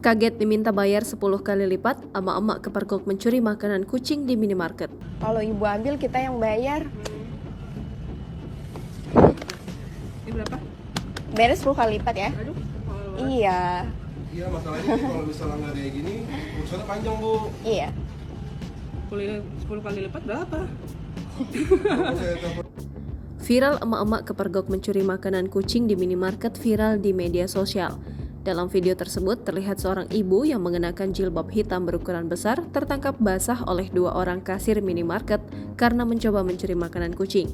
Kaget diminta bayar 10 kali lipat, emak-emak kepergok mencuri makanan kucing di minimarket. Kalau ibu ambil kita yang bayar. Ini berapa? Bayar 10 kali lipat ya? Aduh. Iya. Iya, masalahnya tuh kalau misalnya nggak kayak gini, urusannya panjang, Bu. Iya. 10 kali lipat berapa? Kalau saya telepon Viral emak-emak kepergok mencuri makanan kucing di minimarket viral di media sosial. Dalam video tersebut terlihat seorang ibu yang mengenakan jilbab hitam berukuran besar tertangkap basah oleh dua orang kasir minimarket karena mencoba mencuri makanan kucing.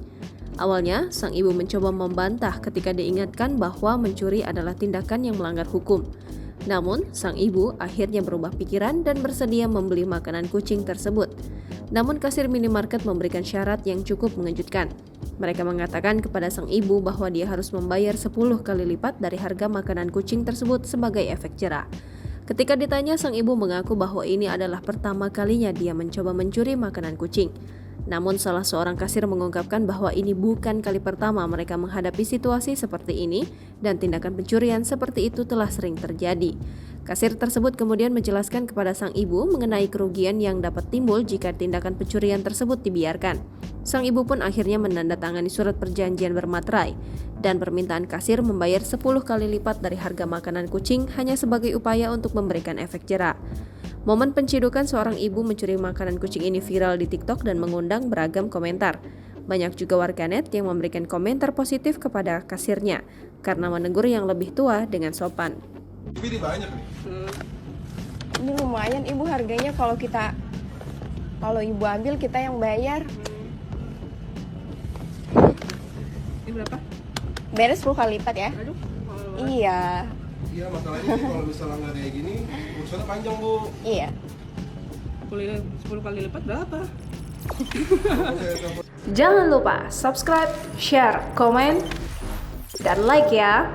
Awalnya, sang ibu mencoba membantah ketika diingatkan bahwa mencuri adalah tindakan yang melanggar hukum. Namun, sang ibu akhirnya berubah pikiran dan bersedia membeli makanan kucing tersebut. Namun, kasir minimarket memberikan syarat yang cukup mengejutkan. Mereka mengatakan kepada sang ibu bahwa dia harus membayar 10 kali lipat dari harga makanan kucing tersebut sebagai efek jera. Ketika ditanya, sang ibu mengaku bahwa ini adalah pertama kalinya dia mencoba mencuri makanan kucing. Namun salah seorang kasir mengungkapkan bahwa ini bukan kali pertama mereka menghadapi situasi seperti ini dan tindakan pencurian seperti itu telah sering terjadi. Kasir tersebut kemudian menjelaskan kepada sang ibu mengenai kerugian yang dapat timbul jika tindakan pencurian tersebut dibiarkan. Sang ibu pun akhirnya menandatangani surat perjanjian bermaterai dan permintaan kasir membayar 10 kali lipat dari harga makanan kucing hanya sebagai upaya untuk memberikan efek jera. Momen pencidukan seorang ibu mencuri makanan kucing ini viral di TikTok dan mengundang beragam komentar. Banyak juga warganet yang memberikan komentar positif kepada kasirnya karena menegur yang lebih tua dengan sopan. ini banyak nih. Ini lumayan ibu harganya kalau ibu ambil kita yang bayar. Ini berapa? Bayar 10 kali lipat ya? Aduh. Iya. Iya, masalahnya tuh kalau misalnya nggak kayak gini, urusannya panjang, Bu. Iya. 10 kali lipat berapa? Kalau saya telepon Jangan lupa subscribe, share, komen, dan like ya!